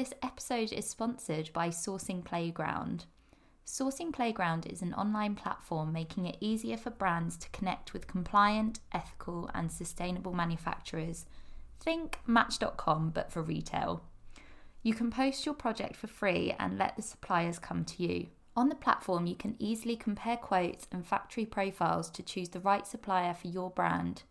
this episode is sponsored by Sourcing Playground. Sourcing Playground is an online platform making it easier for brands to connect with compliant, ethical and sustainable manufacturers. Think Match.com but for retail. You can post your project for free and let the suppliers come to you. On the platform, you can easily compare quotes and factory profiles to choose the right supplier for your brand.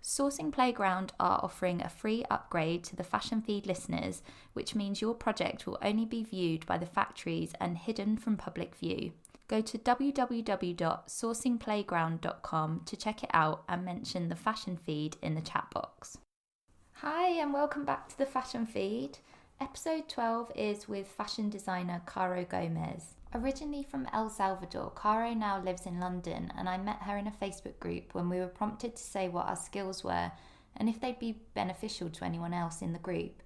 Sourcing Playground are offering a free upgrade to the Fashion Feed listeners, which means your project will only be viewed by the factories and hidden from public view. Go to www.sourcingplayground.com to check it out and mention the Fashion Feed in the chat box. Hi and welcome back to the Fashion Feed. Episode 12 is with fashion designer Caro Gomez. Originally from El Salvador, Caro now lives in London, and I met her in a Facebook group when we were prompted to say what our skills were and if they'd be beneficial to anyone else in the group.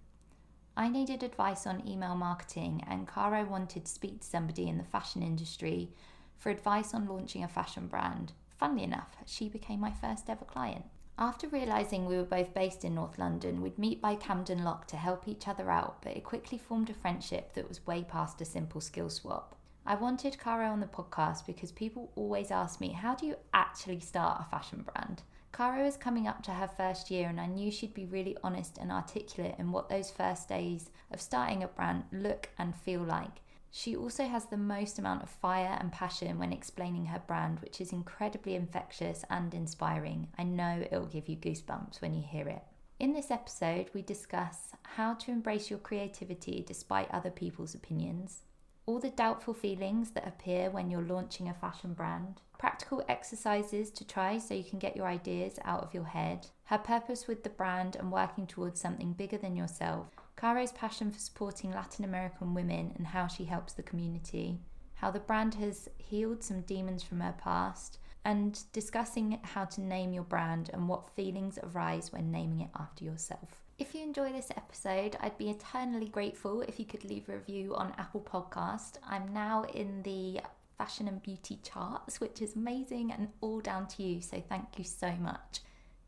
I needed advice on email marketing, and Caro wanted to speak to somebody in the fashion industry for advice on launching a fashion brand. Funnily enough, she became my first ever client. After realising we were both based in North London, we'd meet by Camden Lock to help each other out, but it quickly formed a friendship that was way past a simple skill swap. I wanted Caro on the podcast because people always ask me, how do you actually start a fashion brand? Caro is coming up to her first year, and I knew she'd be really honest and articulate in what those first days of starting a brand look and feel like. She also has the most amount of fire and passion when explaining her brand, which is incredibly infectious and inspiring. I know it'll give you goosebumps when you hear it. In this episode, we discuss how to embrace your creativity despite other people's opinions, all the doubtful feelings that appear when you're launching a fashion brand, practical exercises to try so you can get your ideas out of your head, her purpose with the brand and working towards something bigger than yourself, Caro's passion for supporting Latin American women and how she helps the community, how the brand has healed some demons from her past, and discussing how to name your brand and what feelings arise when naming it after yourself. If you enjoy this episode, I'd be eternally grateful if you could leave a review on Apple Podcast. I'm now in the fashion and beauty charts, which is amazing and all down to you, so thank you so much.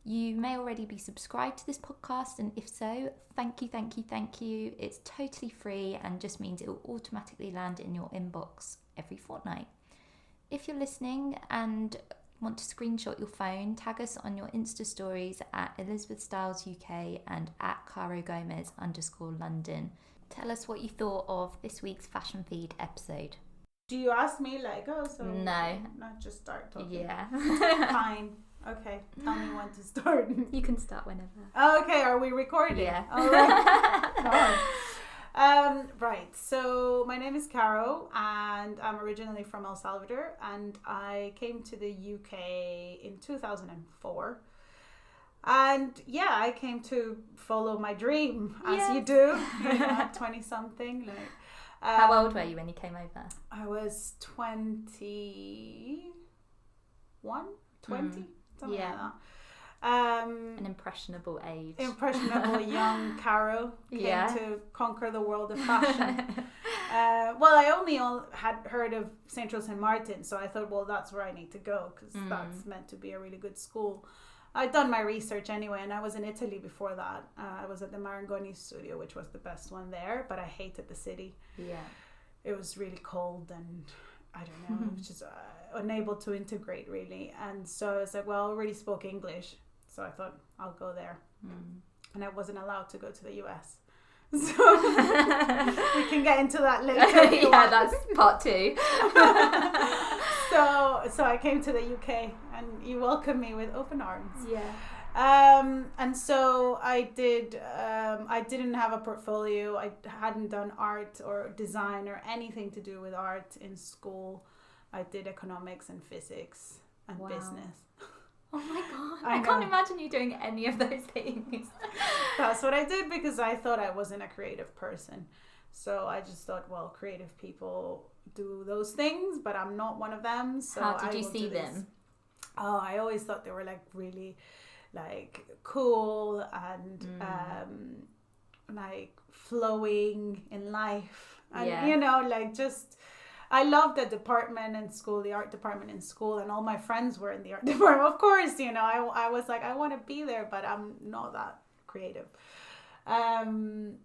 You may already be subscribed to this podcast, and if so, thank you. It's totally free and just means it will automatically land in your inbox every fortnight. If you're listening and want to screenshot your phone, tag us on your Insta stories at Elizabeth Styles UK and at Caro Gomez _London. Tell us what you thought of this week's Fashion Feed episode. Do you ask me so? No. Not just start talking. Yeah. Fine. Okay. Tell me when to start. You can start whenever. Okay. Are we recording? Yeah. All right. Right, so my name is Caro and I'm originally from El Salvador, and I came to the UK in 2004. And yeah, I came to follow my dream, as you do, 20 something. How old were you when you came over? I was 21, 20, something like that. An impressionable age. Impressionable young Caro came to conquer the world of fashion. Well, I only had heard of Central St. Martin, so I thought, well, that's where I need to go because that's meant to be a really good school. I'd done my research anyway, and I was in Italy before that. I was at the Marangoni studio, which was the best one there, but I hated the city. Yeah. It was really cold and I don't know, it was just unable to integrate really. And so I was like, well, I already spoke English. So I thought, I'll go there. And I wasn't allowed to go to the US. So we can get into that later. Yeah, that's part 2. So I came to the UK and you welcomed me with open arms. Yeah. And so I didn't have a portfolio. I hadn't done art or design or anything to do with art in school. I did economics and physics and business. Oh my god, I can't imagine you doing any of those things. That's what I did because I thought I wasn't a creative person. So I just thought, well, creative people do those things, but I'm not one of them. So how did you see them? Oh, I always thought they were like really like cool and like flowing in life. And you know, like just I loved the department in school, the art department in school, and all my friends were in the art department. Of course, you know, I was like, I want to be there, but I'm not that creative. And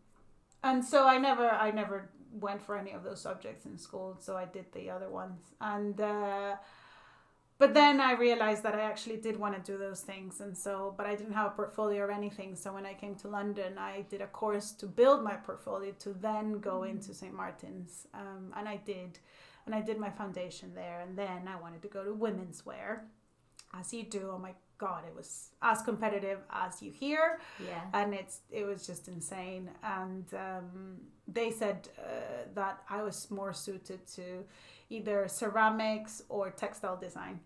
And so I never went for any of those subjects in school. So I did the other ones. And but then I realized that I actually did want to do those things. And so, but I didn't have a portfolio or anything. So when I came to London, I did a course to build my portfolio to then go into St. Martin's. And I did. And I did my foundation there. And then I wanted to go to women's wear, as you do. Oh my God, it was as competitive as you hear. Yeah. And it was just insane. And they said that I was more suited to either ceramics or textile design.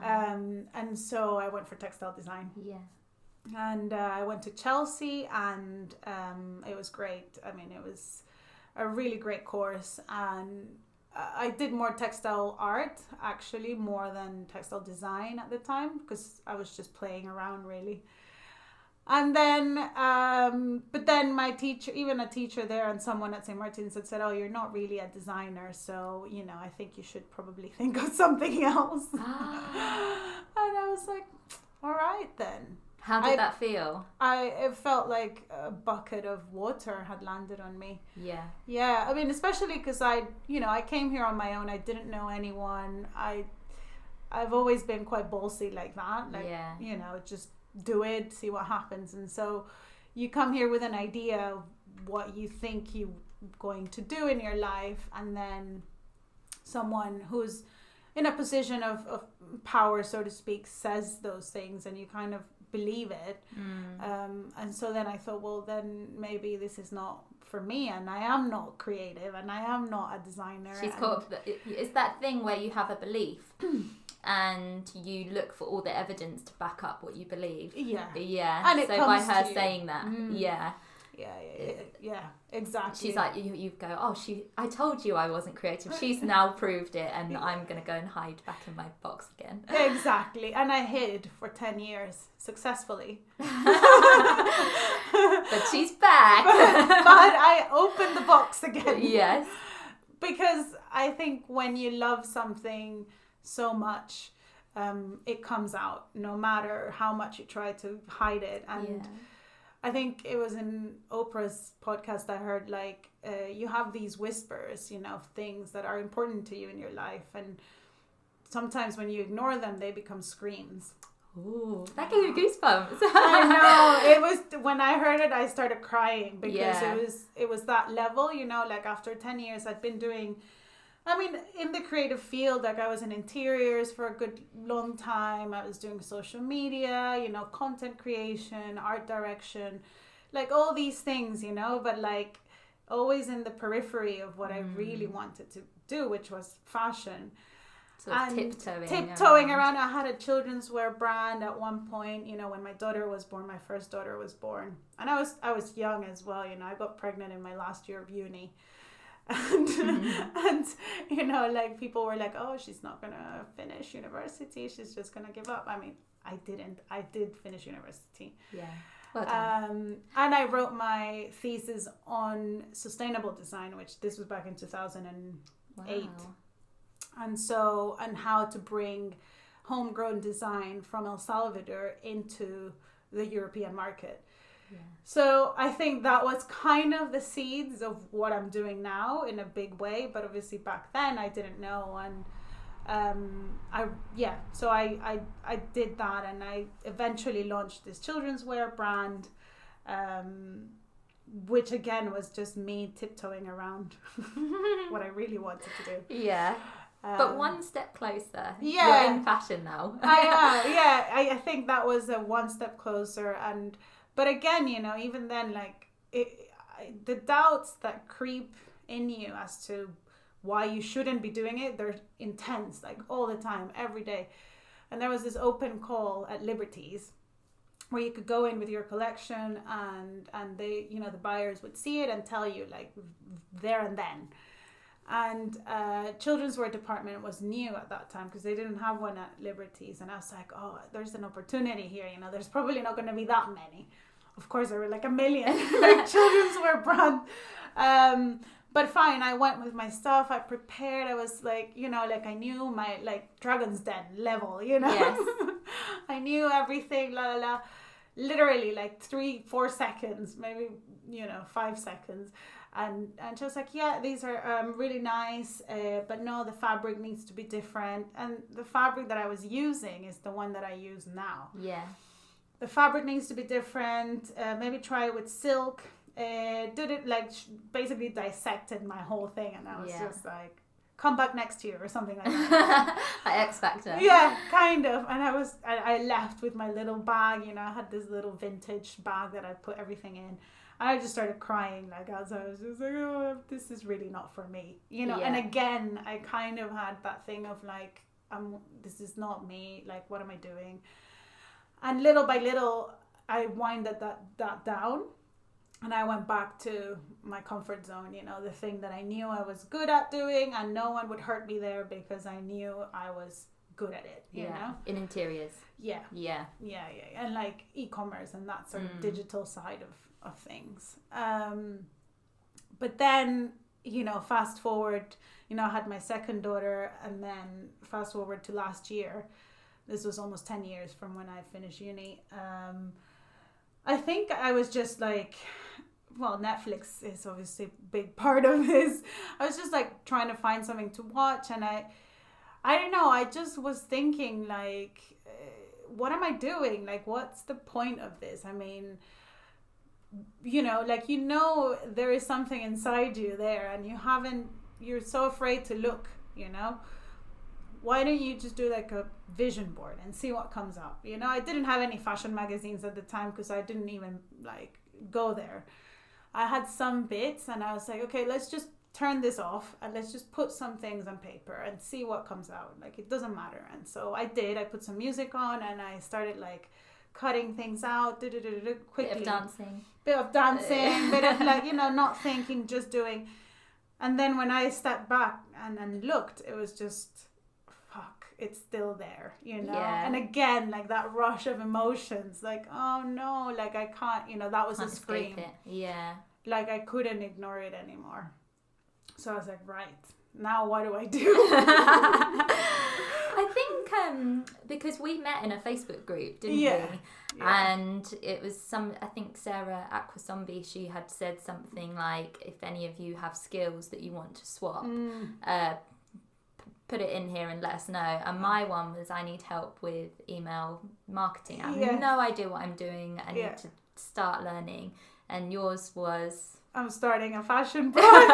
And so I went for textile design. Yeah. And I went to Chelsea, and it was great. I mean, it was a really great course. And I did more textile art, actually, more than textile design at the time, because I was just playing around, really. And then, but then my teacher, even a teacher there and someone at St. Martin's had said, oh, you're not really a designer, so, you know, I think you should probably think of something else. And I was like, all right then. How did that feel? It felt like a bucket of water had landed on me. Yeah. Yeah, I mean, especially because I came here on my own. I didn't know anyone. I've always been quite ballsy like that. Like, you know, just do it, see what happens. And so you come here with an idea of what you think you're going to do in your life, and then someone who's in a position of power, so to speak, says those things, and you kind of believe it. And so then I thought, well, then maybe this is not for me, and I am not creative, and I am not a designer. She's caught up. It's that thing where you have a belief and you look for all the evidence to back up what you believe. Yeah. And so by her saying that, Yeah, exactly. She's like, you go, oh, I told you I wasn't creative. She's now proved it, and I'm going to go and hide back in my box again. Exactly. And I hid for 10 years successfully. But she's back. but I opened the box again. Yes. Because I think when you love something so much, it comes out no matter how much you try to hide it. And I think it was in Oprah's podcast I heard, like, you have these whispers, you know, of things that are important to you in your life. And sometimes when you ignore them, they become screams. Ooh, that gave me goosebumps. I know. It was, when I heard it, I started crying because it was that level, you know, like after 10 years I'd been doing, I mean, in the creative field, like I was in interiors for a good long time. I was doing social media, you know, content creation, art direction, like all these things, you know, but like always in the periphery of what I really wanted to do, which was fashion. Sort of tiptoeing around. I had a children's wear brand at one point, you know, when my daughter was born, my first daughter was born. And I was young as well, you know, I got pregnant in my last year of uni. And you know, like people were like, oh, she's not gonna finish university, she's just gonna give up. I mean, I did finish university. Yeah. Well done. And I wrote my thesis on sustainable design, which this was back in 2008. And how to bring homegrown design from El Salvador into the European market. Yeah. So I think that was kind of the seeds of what I'm doing now in a big way, but obviously back then I didn't know. And so I did that, and I eventually launched this children's wear brand, which again was just me tiptoeing around what I really wanted to do. Yeah. But one step closer. Yeah. You're in fashion now. I think that was a one step closer. But again, you know, even then, like the doubts that creep in you as to why you shouldn't be doing it, they're intense, like all the time, every day. And there was this open call at Liberties where you could go in with your collection, and they, you know, the buyers would see it and tell you like there and then. And children's wear department was new at that time because they didn't have one at Liberties, and I was like, oh, there's an opportunity here, you know, there's probably not going to be that many. Of course there were like a million like children's wear brand, but fine, I went with my stuff, I prepared, I was like, you know, like I knew my like Dragon's Den level, you know. Yes. I knew everything, literally like 3-4 seconds, maybe 5 seconds. And she was like, yeah, these are really nice, but no, the fabric needs to be different. And the fabric that I was using is the one that I use now. Yeah. The fabric needs to be different. Maybe try it with silk. Did it basically dissected my whole thing, and I was just like, come back next year or something like that. Like X Factor. Yeah, kind of. And I left with my little bag, I had this little vintage bag that I put everything in. I just started crying, as I was just like, oh, this is really not for me, And again, I kind of had that thing of this is not me. What am I doing? And little by little, I winded that down, and I went back to my comfort zone. The thing that I knew I was good at doing, and no one would hurt me there because I knew I was good at it. You know, in interiors. Yeah, and e-commerce and that sort of digital side of things. But then, fast forward, I had my second daughter, and then fast forward to last year. This was almost 10 years from when I finished uni. I think I was just Netflix is obviously a big part of this. I was just trying to find something to watch, and I don't know, I just was thinking what am I doing? What's the point of this? I mean, there is something inside you there, and you're so afraid to look, Why don't you just do a vision board and see what comes up? I didn't have any fashion magazines at the time because I didn't even go there. I had some bits, and I was like, okay, let's just turn this off and let's just put some things on paper and see what comes out. It doesn't matter. And so I did. I put some music on, and I started cutting things out, quickly. Bit of dancing, bit of not thinking, just doing. And then when I stepped back and looked, it was just, fuck, it's still there, Yeah. And again, that rush of emotions, oh no, I can't, that was can't a scream. escape it. Yeah. I couldn't ignore it anymore. So I was like, right, now what do I do? I think because we met in a Facebook group, didn't we? Yeah. And it was I think Sarah Aquazombie, she had said something like, if any of you have skills that you want to swap, put it in here and let us know. And my one was, I need help with email marketing. I have no idea what I'm doing. I need to start learning. And yours was, I'm starting a fashion brand.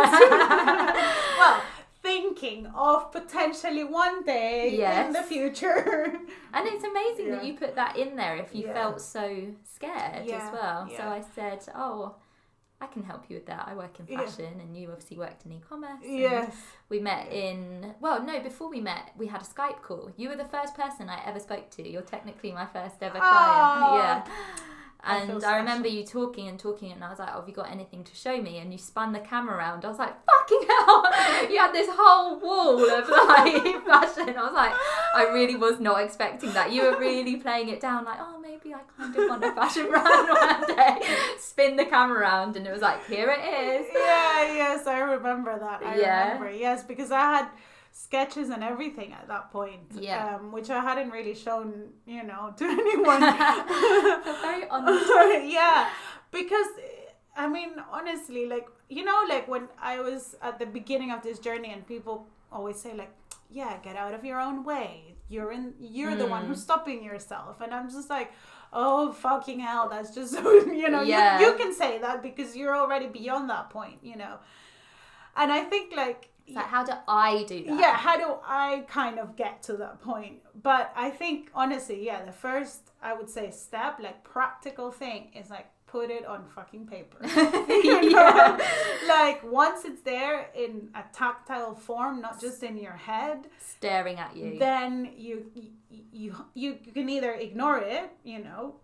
Well, thinking of potentially one day in the future. And it's amazing that you put that in there if you felt so scared as well. So I said, I can help you with that. I work in fashion, and you obviously worked in e-commerce. Yes. We met before we met, we had a Skype call. You were the first person I ever spoke to. You're technically my first ever client. Yeah. And I remember you talking, and I was like, have you got anything to show me? And you spun the camera around. I was like, fucking hell! You had this whole wall of fashion. I was like, I really was not expecting that. You were really playing it down, maybe I kind of want a fashion brand one day. Spin the camera around, and it was like, here it is. Yeah, yes, I remember that. I remember, yes, because I had sketches and everything at that point, which I hadn't really shown, to anyone. Very honest. Yeah, because I mean, honestly, when I was at the beginning of this journey, and people always say get out of your own way. You're the one who's stopping yourself, and I'm just like, oh fucking hell, that's just you can say that because you're already beyond that point, And I think how do I do that? Yeah, how do I kind of get to that point? But I think, honestly, the first, I would say, step, practical thing is put it on fucking paper. Once it's there in a tactile form, not just in your head, staring at you, then you can either ignore it,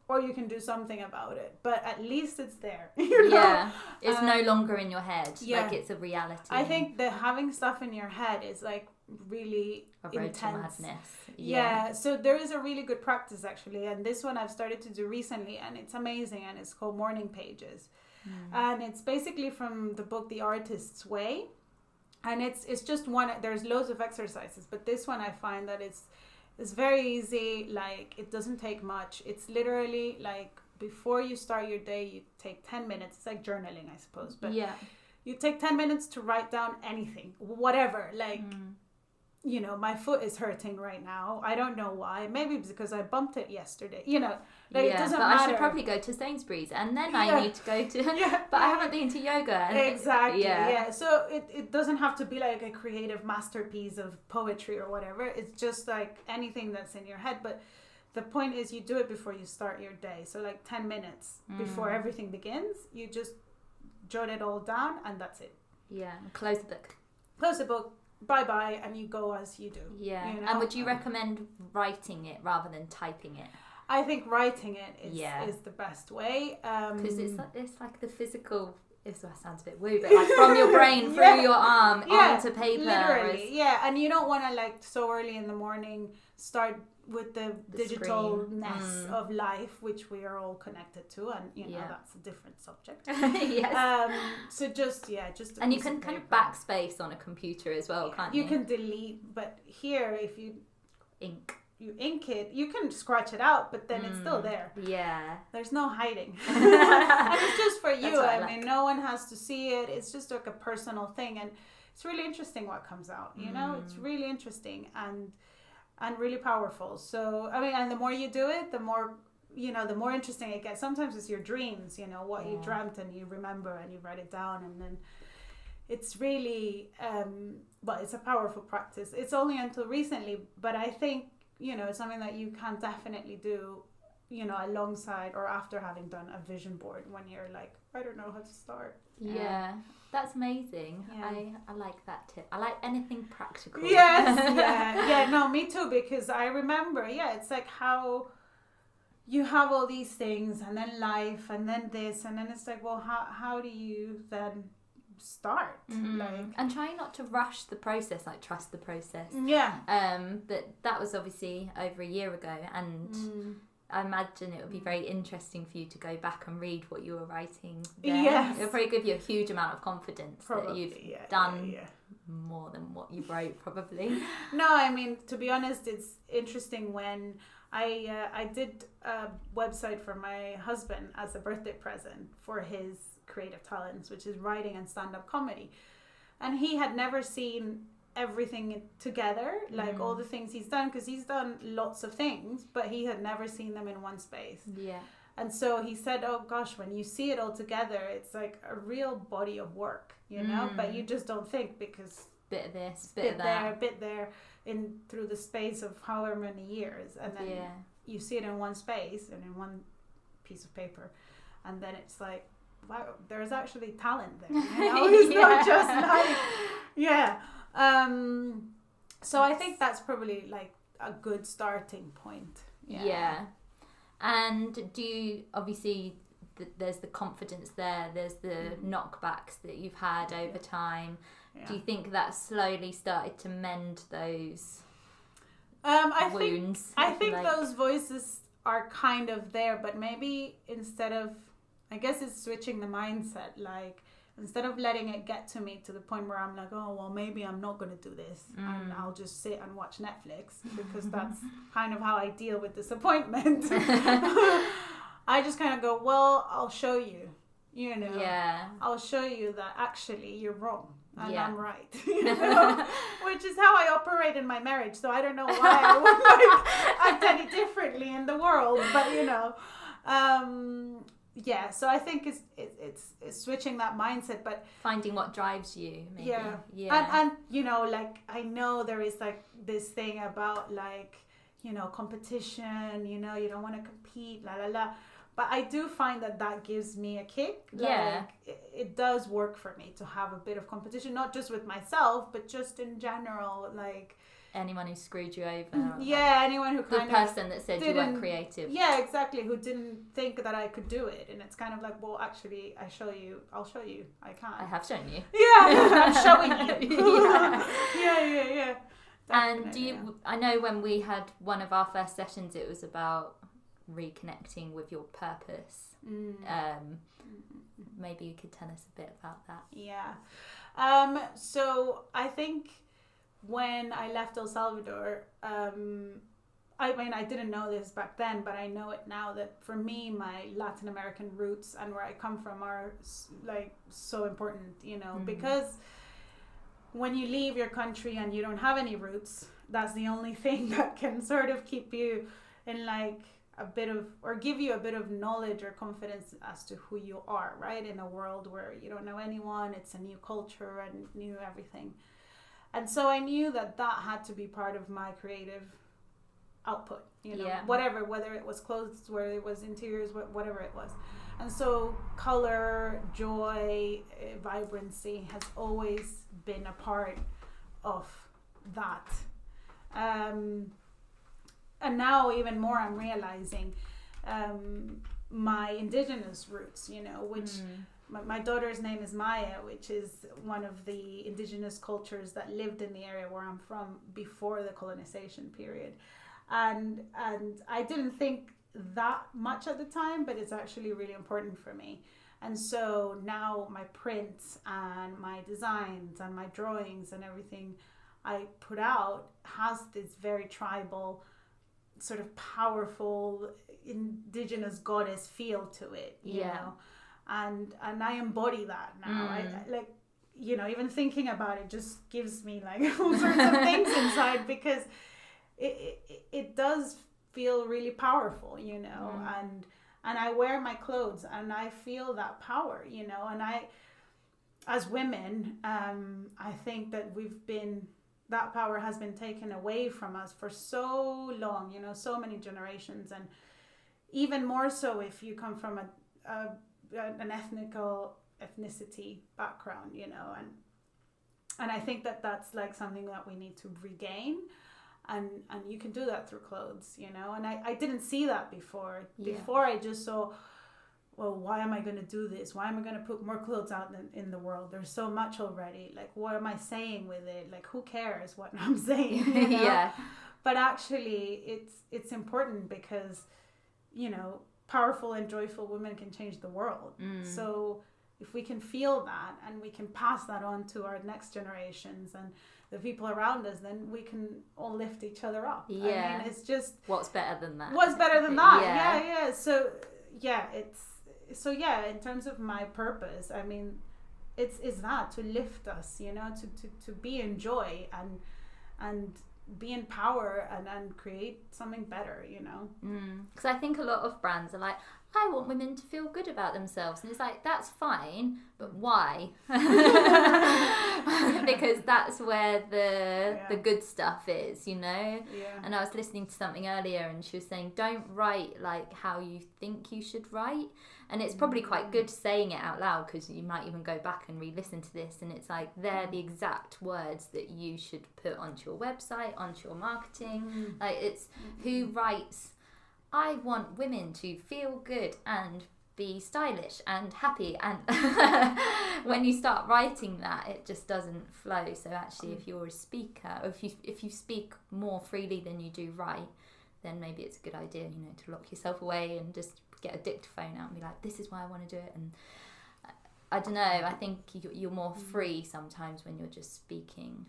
or you can do something about it. But at least it's there. Yeah, it's no longer in your head. It's a reality. I think that having stuff in your head is really a road intense. to madness. Yeah, so there is a really good practice actually, and this one I've started to do recently, and it's amazing, and it's called Morning Pages. And it's basically from the book The Artist's Way, and it's just one. There's loads of exercises, but this one I find that it's very easy. It doesn't take much. It's literally before you start your day, you take 10 minutes. It's like journaling, I suppose. But you take 10 minutes to write down anything, whatever. Like, you know, my foot is hurting right now. I don't know why. Maybe it's because I bumped it yesterday. You know, like, it doesn't matter. I should probably go to Sainsbury's, and then I need to go to... but I haven't been to yoga. And exactly, So it doesn't have to be like a creative masterpiece of poetry or whatever. It's just like anything that's in your head. But the point is you do it before you start your day. So like 10 minutes before everything begins, you just jot it all down, and that's it. Yeah, close the book. Close the book. Bye-bye, and you go as you do. Yeah. You know? And would you recommend writing it rather than typing it? I think writing it is the best way. Because it's like the physical... That sounds a bit woo, but like from your brain through your arm onto paper. Literally, and you don't want to like so early in the morning start with the digitalness of life, which we are all connected to, and you know that's a different subject. So just and you can kind of backspace on a computer as well, can't you? You can delete, but here if you ink it, you can scratch it out, but then it's still there. Yeah, there's no hiding. And it's just for you. I mean, no one has to see it. It's just like a personal thing, and it's really interesting what comes out. You know, it's really interesting and really powerful. So I mean, and the more you do it, the more, you know, the more interesting it gets. Sometimes it's your dreams, you know, what you dreamt, and you remember and you write it down, and then it's really well, it's a powerful practice. It's only until recently, but I think, you know, it's something that you can definitely do, you know, alongside or after having done a vision board when you're like, I don't know how to start. That's amazing. I like that tip. I like anything practical. Yes, no, me too, because I remember, it's like how you have all these things, and then life, and then this, and then it's like, well, how do you then start? Like, and try not to rush the process, like trust the process. But that was obviously over a year ago, and I imagine it would be very interesting for you to go back and read what you were writing then. It'll probably give you a huge amount of confidence that you've done more than what you wrote, probably. No, I mean, to be honest, it's interesting when I did a website for my husband as a birthday present for his creative talents, which is writing and stand-up comedy, and he had never seen everything together, like all the things he's done, because he's done lots of things, but he had never seen them in one space. And so he said, oh gosh, when you see it all together, it's like a real body of work, you know, but you just don't think, because bit of this, bit of that, bit there, in through the space of however many years, and then you see it in one space and in one piece of paper, and then it's like, wow, there's actually talent there, you know? It's not just like so I think that's probably like a good starting point. And do you, obviously there's the confidence there's the knockbacks that you've had over time. Do you think that slowly started to mend those wounds? I think those voices are kind of there, but maybe instead of, I guess it's switching the mindset, like instead of letting it get to me to the point where I'm like, oh, well, maybe I'm not going to do this and I'll just sit and watch Netflix, because that's kind of how I deal with disappointment. I just kind of go, well, I'll show you, you know, I'll show you that actually you're wrong and I'm right, you know? Which is how I operate in my marriage. So I don't know why I would act any differently in the world, but you know, so I think it's switching that mindset, but finding what drives you, maybe. And you know, like, I know there is like this thing about like, you know, competition, you know, you don't want to compete, but I do find that gives me a kick. Like, it does work for me to have a bit of competition, not just with myself, but just in general, like anyone who screwed you over. Anyone who kind of... The person that said you weren't creative. Yeah, exactly. Who didn't think that I could do it. And it's kind of like, well, actually, I'll show you. I can't. I have shown you. Yeah, I'm showing you. Yeah. And do you... I know when we had one of our first sessions, it was about reconnecting with your purpose. Maybe you could tell us a bit about that. So I think when I left El Salvador, I mean, I didn't know this back then, but I know it now, that for me, my Latin American roots and where I come from are like so important, you know, because when you leave your country and you don't have any roots, that's the only thing that can sort of keep you in like a bit of, or give you a bit of knowledge or confidence as to who you are, right? In a world where you don't know anyone, it's a new culture and new everything. And so I knew that had to be part of my creative output, you know, whatever, whether it was clothes, whether it was interiors, whatever it was. And so color, joy, vibrancy has always been a part of that. And now even more I'm realizing my indigenous roots, you know, which my daughter's name is Maya, which is one of the indigenous cultures that lived in the area where I'm from before the colonization period. And I didn't think that much at the time, but it's actually really important for me. And so now my prints and my designs and my drawings and everything I put out has this very tribal, sort of powerful indigenous goddess feel to it, you know, and I embody that now. I like, you know, even thinking about it just gives me like all sorts of things inside, because it does feel really powerful, you know, and I wear my clothes and I feel that power, you know, and I, as women, I think that that power has been taken away from us for so long, you know, so many generations, and even more so if you come from an ethnicity background, you know, and I think that that's like something that we need to regain. And you can do that through clothes, you know, and I didn't see that before. Before I just saw, well, why am I going to do this? Why am I going to put more clothes out in the world? There's so much already. Like, what am I saying with it? Like, who cares what I'm saying? You know? But actually, it's important because, you know, powerful and joyful women can change the world. So if we can feel that and we can pass that on to our next generations and the people around us, then we can all lift each other up. I mean, it's just, what's better than that? So in terms of my purpose, I mean, it's that, to lift us, you know, to be in joy and be in power and create something better, you know. Because I think a lot of brands are like, I want women to feel good about themselves, and it's like, that's fine, but why? Because that's where the good stuff is, you know. And I was listening to something earlier and she was saying, don't write like how you think you should write. And it's probably quite good saying it out loud, because you might even go back and re-listen to this, and it's like, they're the exact words that you should put onto your website, onto your marketing. Like, it's who writes, I want women to feel good and be stylish and happy, and when you start writing that, it just doesn't flow. So actually, if you're a speaker, or if you speak more freely than you do write, then maybe it's a good idea, you know, to lock yourself away and just get a dictaphone out and be like, this is why I want to do it. And I don't know, I think you're more free sometimes when you're just speaking.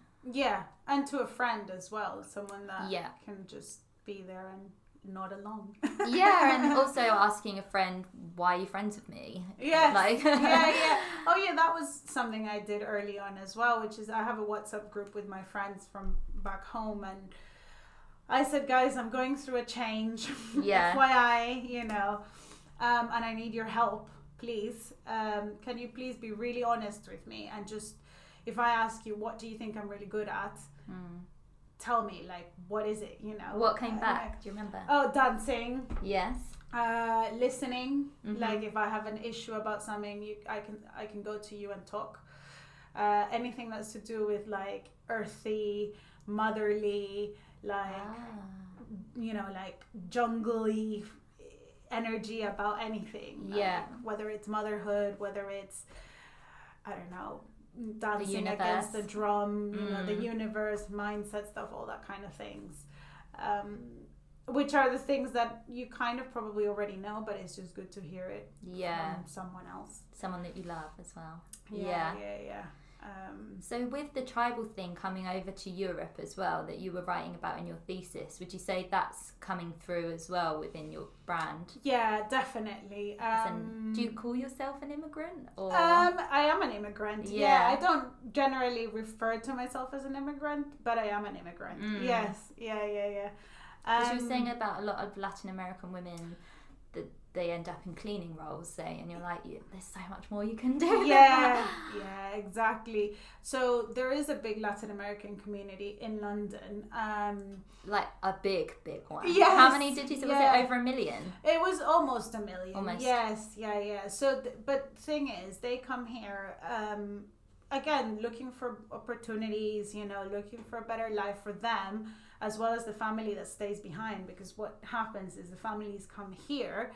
And to a friend as well, someone that can just be there and nod along. And also asking a friend, why are you friends with me? Oh yeah, that was something I did early on as well, which is I have a WhatsApp group with my friends from back home, and I said, guys, I'm going through a change. FYI, you know, and I need your help, please. Can you please be really honest with me, and just, if I ask you, what do you think I'm really good at? Tell me, like, what is it, you know? What came back? Do you remember? Oh, dancing. Yes. Listening. Like, if I have an issue about something, I can go to you and talk. Anything that's to do with like earthy, motherly, like you know, like jungly energy about anything. Like, whether it's motherhood, whether it's, I don't know, dancing against the drum, you know, the universe, mindset stuff, all that kind of things, which are the things that you kind of probably already know, but it's just good to hear it from someone else, someone that you love as well. So with the tribal thing coming over to Europe as well, that you were writing about in your thesis, would you say that's coming through as well within your brand? Yeah, definitely. Do you call yourself an immigrant? Or I am an immigrant. Yeah, I don't generally refer to myself as an immigrant, but I am an immigrant. Yes, yeah. Because you were saying about a lot of Latin American women that they end up in cleaning roles, say, and you're like, there's so much more you can do. Yeah, exactly. So there is a big Latin American community in London. Like a big one. Yes. How many did you say? Was it over 1 million? It was almost 1 million. Almost. Yes, yeah. So, but the thing is, they come here, again, looking for opportunities, looking for a better life for them, as well as the family that stays behind. Because what happens is the families come here,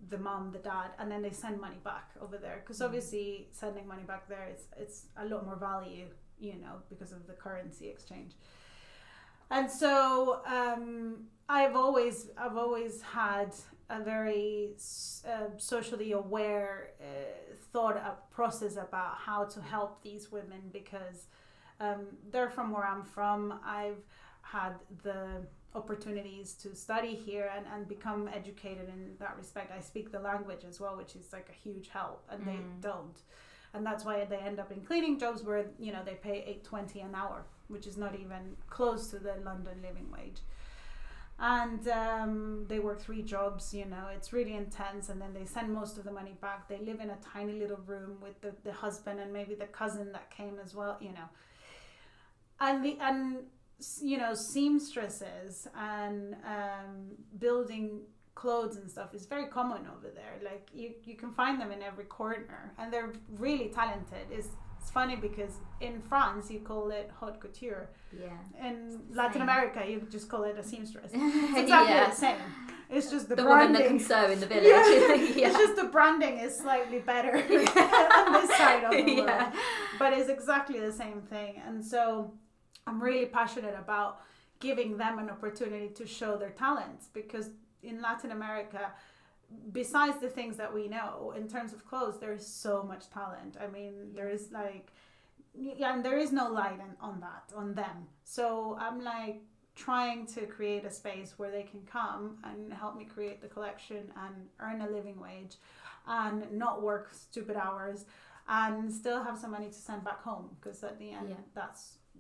the mom, the dad, and then they send money back over there. Because obviously sending money back there, it's a lot more value, because of the currency exchange. And so I've always had a very socially aware process about how to help these women, because they're from where I'm from. I've had the opportunities to study here and become educated in that respect. I speak the language as well, which is like a huge help, and they don't. And that's why they end up in cleaning jobs where, they pay $8.20 an hour, which is not even close to the London living wage. And they work 3 jobs, it's really intense. And then they send most of the money back. They live in a tiny little room with the husband and maybe the cousin that came as well, And seamstresses and building clothes and stuff is very common over there. Like you can find them in every corner, and they're really talented. It's funny because in France you call it haute couture. Yeah. In Latin America you just call it a seamstress. It's exactly the same. It's just the branding. Woman that can sew in the village. It's just the branding is slightly better on this side of the world. But it's exactly the same thing. And so I'm really passionate about giving them an opportunity to show their talents, because in Latin America, besides the things that we know in terms of clothes, there is so much talent. I mean, there is and there is no light on them. So I'm trying to create a space where they can come and help me create the collection and earn a living wage and not work stupid hours and still have some money to send back home, because at the end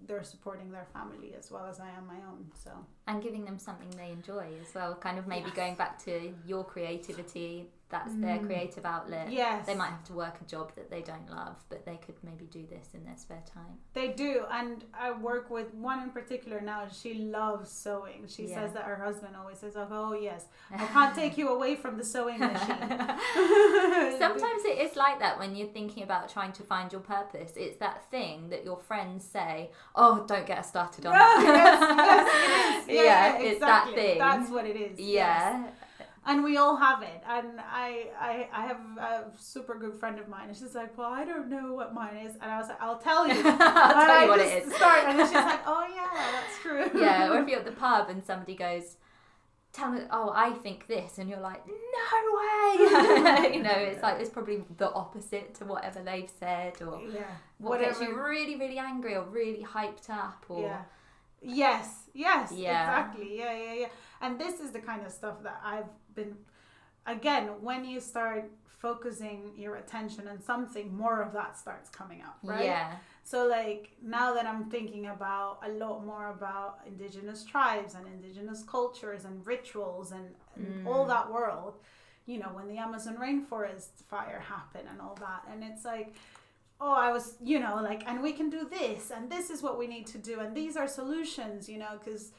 they're supporting their family as well as I am my own. So, and giving them something they enjoy as well, kind of maybe going back to your creativity, that's their creative outlet. Yes. They might have to work a job that they don't love, but they could maybe do this in their spare time. They do, and I work with one in particular now. She loves sewing. She says that her husband always says, oh yes, I can't take you away from the sewing machine. Sometimes it is like that when you're thinking about trying to find your purpose. It's that thing that your friends say, oh, don't get us started on that. Yes, it is. Yeah, it's exactly. that thing. That's what it is. Yeah. Yes. And we all have it. And I have a super good friend of mine, and she's like, well, I don't know what mine is. And I was like, I'll tell you. I'll tell you what it is. Start. And then she's like, oh yeah, that's true. Yeah, or if you're at the pub and somebody goes, tell me, oh, I think this, and you're like, no way. It's like, it's probably the opposite to whatever they've said, or what gets you really, really angry or really hyped up, or Yes, exactly. Yeah. And this is the kind of stuff that I've been, again, when you start focusing your attention on something, more of that starts coming up, right? Yeah. So now that I'm thinking about a lot more about indigenous tribes and indigenous cultures and rituals and all that world, when the Amazon rainforest fire happened and all that, and it's like, oh, I was, and we can do this, and this is what we need to do, and these are solutions, because,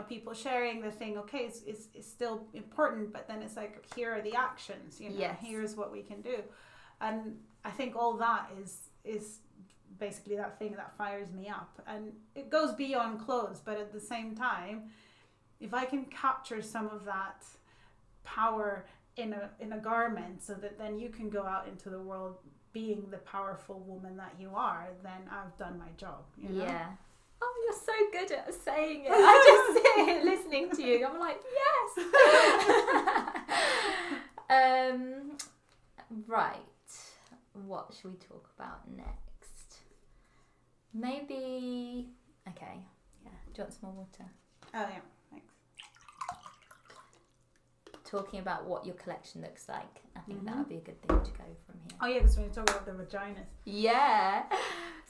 people sharing the thing, okay, it's still important, but then it's like, here are the actions, here's what we can do. And I think all that is basically that thing that fires me up. And it goes beyond clothes, but at the same time, if I can capture some of that power in a garment, so that then you can go out into the world being the powerful woman that you are, then I've done my job. Yeah. Oh, you're so good at saying it. I just sit here listening to you. I'm like, yes. Right. What should we talk about next? Maybe. Okay. Yeah. Do you want some more water? Oh yeah. Thanks. Talking about what your collection looks like. I think that would be a good thing to go from here. Oh yeah, because when you talk about the vaginas. Yeah.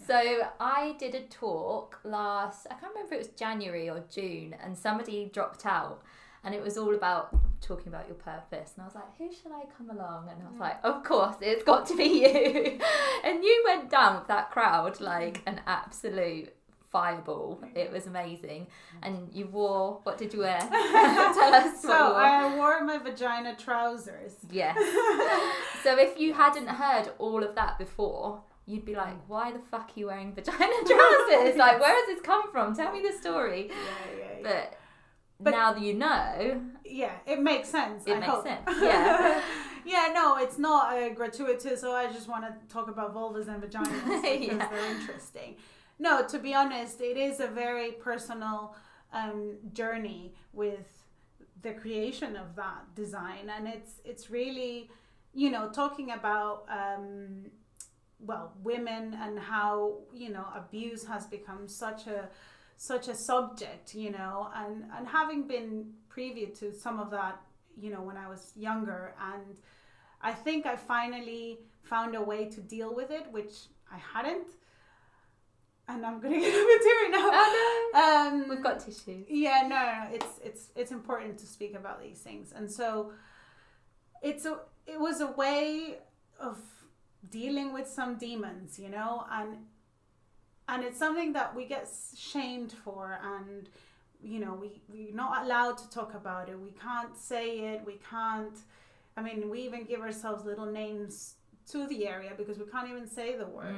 So I did a talk I can't remember if it was January or June, and somebody dropped out, and it was all about talking about your purpose. And I was like, who shall I come along? And I was like, of course, it's got to be you. And you went down with that crowd like an absolute fireball. It was amazing. And you wore, what did you wear? Tell us. So I wore my vagina trousers. Yes. So if you hadn't heard all of that before, you'd be like, why the fuck are you wearing vagina trousers? Like, where has this come from? Tell me the story. Yeah. But now that you know, yeah, it makes sense. It makes sense. Yeah. Yeah, no, it's not gratuitous. So I just want to talk about vulvas and vaginas because they're interesting. No, to be honest, it is a very personal journey with the creation of that design, and it's really, talking about women and how abuse has become such a subject, and having been privy to some of that, when I was younger, and I think I finally found a way to deal with it, which I hadn't. And I'm gonna get a bit teary now. Oh no! We've got tissues. Yeah, no. It's important to speak about these things, and so it was a way of dealing with some demons, and it's something that we get shamed for, and we're not allowed to talk about it. We can't say it. We can't. I mean, we even give ourselves little names to the area because we can't even say the word,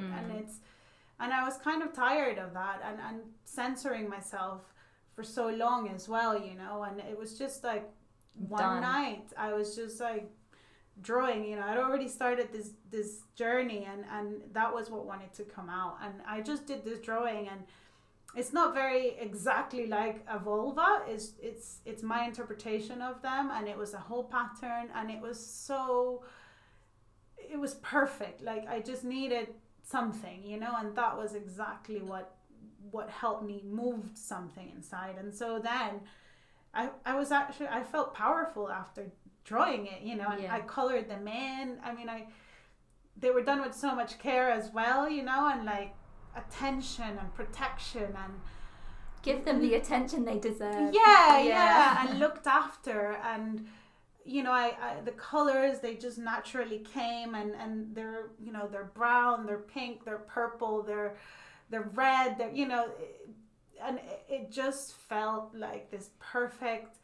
and I was kind of tired of that and censoring myself for so long as well, and it was just like one night I was just like drawing, I'd already started this journey, and that was what wanted to come out, and I just did this drawing, and it's not very exactly like a vulva. It's my interpretation of them, and it was a whole pattern, and it was perfect. Like I just needed something, and that was exactly what helped me move something inside. And so then I felt powerful after drawing it, and I colored them in. I mean, they were done with so much care as well, and like attention and protection, and give them the attention they deserve. Yeah, and looked after, and I the colors, they just naturally came, and they're they're brown, they're pink, they're purple, they're red, and it just felt like this perfect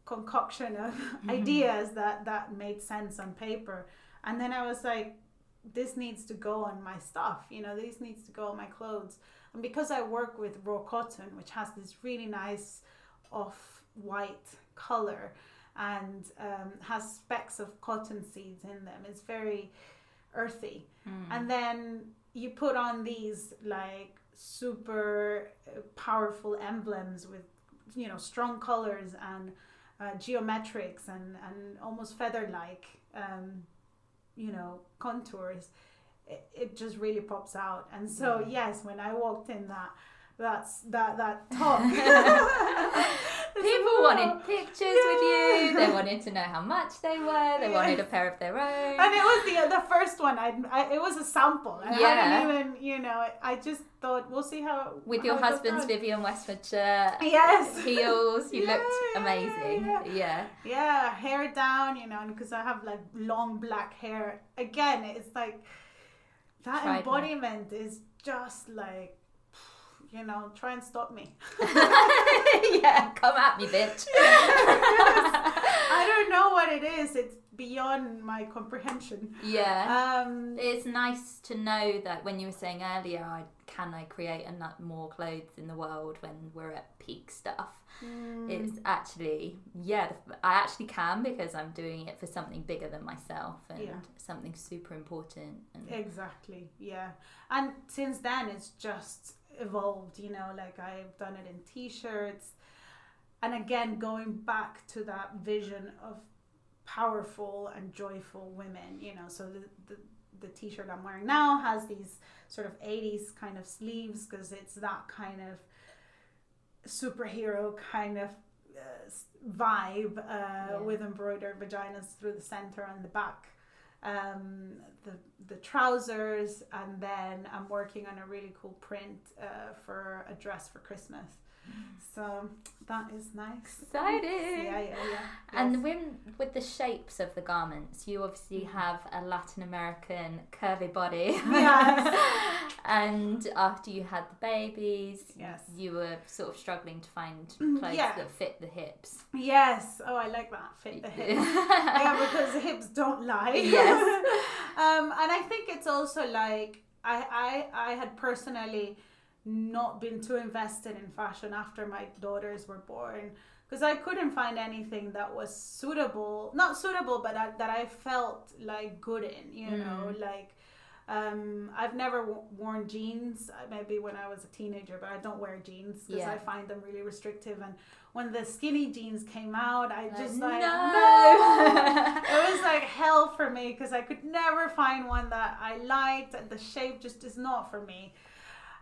concoction of ideas that made sense on paper. And then I was like, this needs to go on my stuff, this needs to go on my clothes. And because I work with raw cotton, which has this really nice off-white color, and has specks of cotton seeds in them. It's very earthy. And then you put on these like super powerful emblems with strong colors and geometrics and almost feather-like contours. It just really pops out. And so yes, when I walked in that talk, people wanted pictures with you. They wanted to know how much they were. They wanted a pair of their own. And it was the first one. It was a sample. I hadn't even, I just thought, we'll see how. With your husband's Vivienne Westwood shirt. Yes. Heels. You looked amazing. Yeah, hair down, and because I have like long black hair. Again, it's like that embodiment is just like, try and stop me. Yeah, come at me, bitch. I don't know what it is. It's beyond my comprehension. Yeah. It's nice to know that when you were saying earlier, can I create more clothes in the world when we're at peak stuff? It's actually, I actually can, because I'm doing it for something bigger than myself and something super important. Exactly, yeah. And since then, it's just evolved, like I've done it in T-shirts, and again going back to that vision of powerful and joyful women, so the t-shirt I'm wearing now has these sort of 80s kind of sleeves, because it's that kind of superhero kind of vibe, with embroidered vaginas through the center and the back. The trousers, and then I'm working on a really cool print for a dress for Christmas. So that is nice. Exciting. Yeah. And with the shapes of the garments, you obviously have a Latin American curvy body. Yes. And after you had the babies, yes, you were sort of struggling to find clothes that fit the hips. Yes. Oh, I like that. Fit the hips. Yeah, because the hips don't lie. Yes. And I think it's also like I had personally not been too invested in fashion after my daughters were born, because I couldn't find anything that was not suitable, but that I felt like good in, you know, like I've never worn jeans, maybe when I was a teenager, but I don't wear jeans because I find them really restrictive. And when the skinny jeans came out, I just no. It was like hell for me, because I could never find one that I liked, and the shape just is not for me.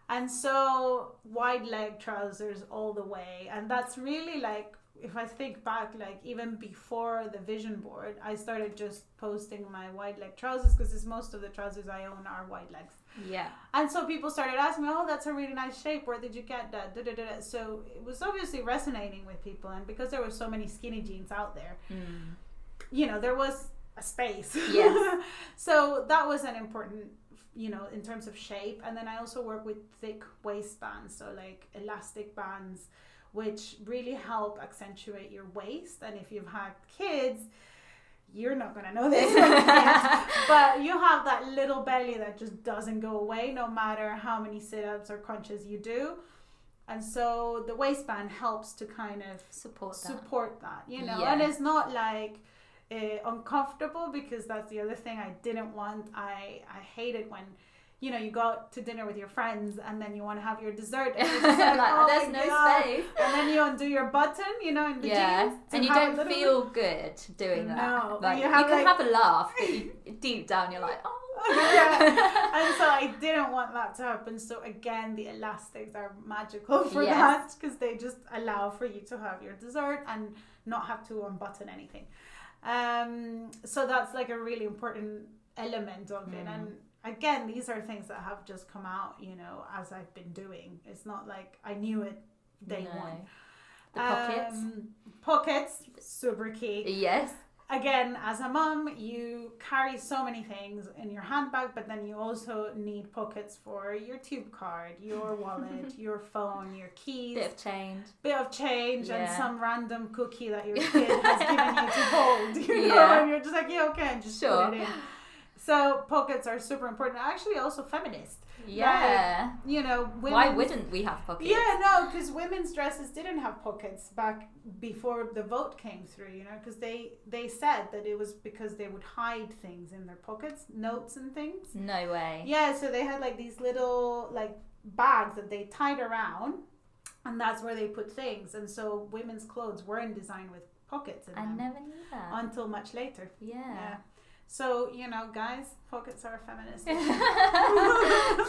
And so wide leg trousers all the way. And that's really like, if I think back, like even before the vision board, I started just posting my wide leg trousers, because most of the trousers I own are wide legs. Yeah. And so people started asking me, oh, that's a really nice shape. Where did you get that? So it was obviously resonating with people. And because there were so many skinny jeans out there, you know, there was a space. Yes. So that was an important, you know, in terms of shape. And then I also work with thick waistbands, so like elastic bands, which really help accentuate your waist. And if you've had kids, you're not going to know this, but you have that little belly that just doesn't go away no matter how many sit-ups or crunches you do. And so the waistband helps to kind of support that, you know. And it's not like uncomfortable, because that's the other thing I didn't want. I hated when, you know, you go out to dinner with your friends and then you want to have your dessert and you're just like, oh, there's no space, and then you undo your button, you know, in the jeans, and you don't feel good doing that. No, like, you can have a laugh, but deep down you're like, oh. And so I didn't want that to happen. So again, the elastics are magical for that, because they just allow for you to have your dessert and not have to unbutton anything. So that's like a really important element of it. And again, these are things that have just come out, you know, as I've been doing. It's not like I knew it day one. The pockets, super key. Yes. Again, as a mom, you carry so many things in your handbag, but then you also need pockets for your tube card, your wallet, your phone, your keys. Bit of change, and some random cookie that your kid has given you to hold. You know, and you're just like, yeah, okay, and just put it in. So pockets are super important. Actually, also feminist. Yeah. Like, you know, why wouldn't we have pockets? Yeah, no, because women's dresses didn't have pockets back before the vote came through, you know, because they said that it was because they would hide things in their pockets, notes and things. No way. Yeah, so they had like these little like bags that they tied around, and that's where they put things. And so women's clothes weren't designed with pockets in them. I never knew that. Until much later. Yeah. So, you know, guys, pockets are feminist.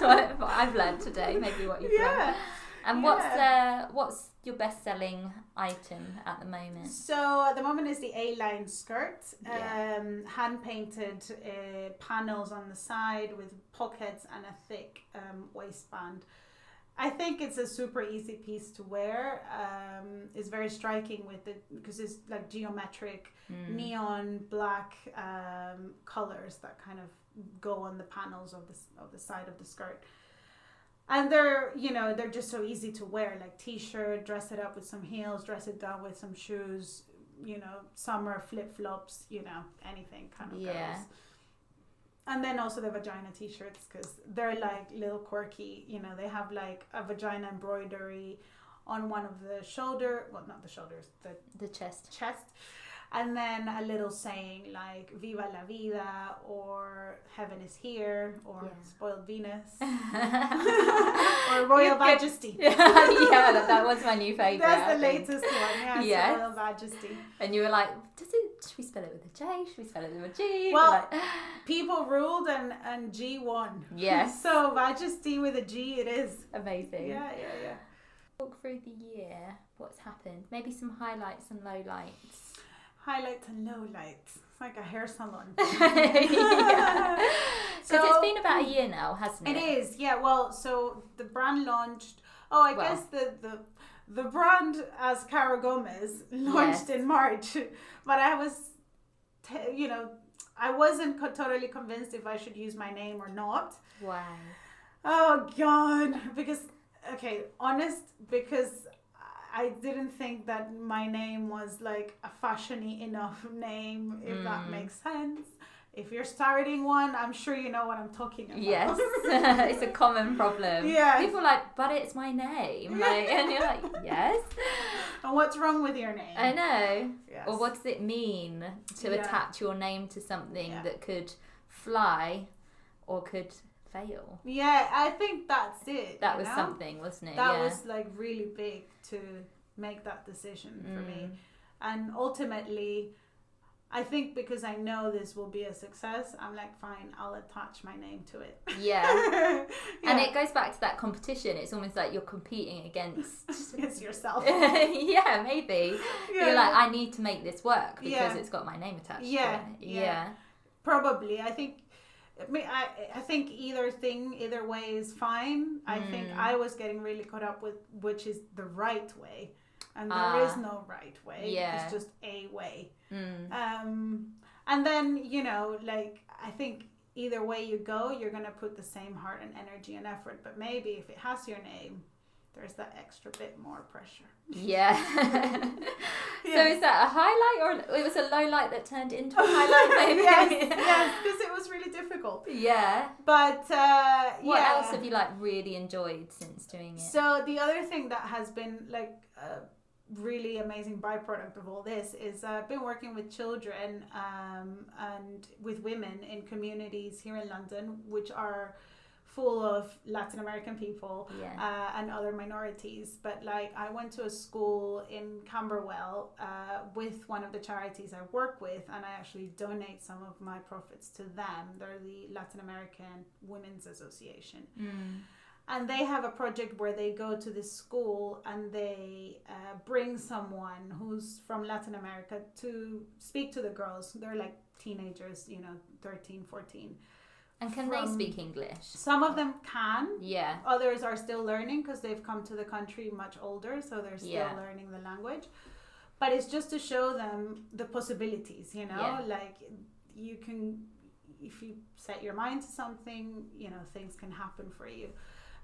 So I've learned today, maybe what you've learned. And what's your best-selling item at the moment? So at the moment is the A-line skirt, hand-painted panels on the side with pockets and a thick waistband. I think it's a super easy piece to wear. It's very striking with it because it's like geometric, neon black colors that kind of go on the panels of the side of the skirt. And they're just so easy to wear, like t-shirt, dress it up with some heels, dress it down with some shoes, you know, summer flip-flops, you know, anything kind of goes. And then also the vagina t-shirts, because they're like little quirky, you know, they have like a vagina embroidery on one of the not the shoulders, the chest. And then a little saying like Viva la vida, or Heaven is here, or Spoiled Venus, or Or Royal Majesty. Yeah, that was my new favourite. That's the latest one. Yeah, Royal Majesty. And you were like, should we spell it with a J? Should we spell it with a G? Well, people ruled and G won. Yes. So Majesty with a G it is. Amazing. Yeah. Walk through the year. What's happened? Maybe some highlights and lowlights. Highlights and lowlights. It's like a hair salon. Because it's been about a year now, hasn't it? It is, yeah. Well, so the brand launched. I guess the brand as Cara Gomez launched in March, but I was, I wasn't totally convinced if I should use my name or not. Why? Oh God, because I didn't think that my name was like a fashion-y enough name, if that makes sense. If you're starting one, I'm sure you know what I'm talking about. Yes, it's a common problem. Yeah. People are like, but it's my name. Like, and you're like, yes. And what's wrong with your name? I know. Yes. Or what does it mean to attach your name to something that could fly or could fail? Yeah, I think that's it. That was something, wasn't it? That was like really big to make that decision for me. And ultimately, I think because I know this will be a success, I'm like, fine, I'll attach my name to it. Yeah. And it goes back to that competition. It's almost like you're competing against yourself. Yeah, maybe. Yeah. You're like, I need to make this work because it's got my name attached to it. Yeah. Probably. I think either way is fine. I think I was getting really caught up with which is the right way. And there is no right way. Yeah. It's just a way. And then, I think either way you go, you're going to put the same heart and energy and effort. But maybe if it has your name, there's that extra bit more pressure. Yeah. So is that a highlight or it was a low light that turned into a highlight maybe? Yes, because it was really difficult. Yeah. But what else have you really enjoyed since doing it? So the other thing that has been really amazing byproduct of all this is I've been working with children and with women in communities here in London which are full of Latin American people and other minorities. But I went to a school in Camberwell with one of the charities I work with, and I actually donate some of my profits to them. They're the Latin American Women's Association. And they have a project where they go to this school and they bring someone who's from Latin America to speak to the girls. They're like teenagers, 13, 14. And can they speak English? Some of them can. Yeah. Others are still learning because they've come to the country much older, so they're still learning the language. But it's just to show them the possibilities, like you can, if you set your mind to something, things can happen for you.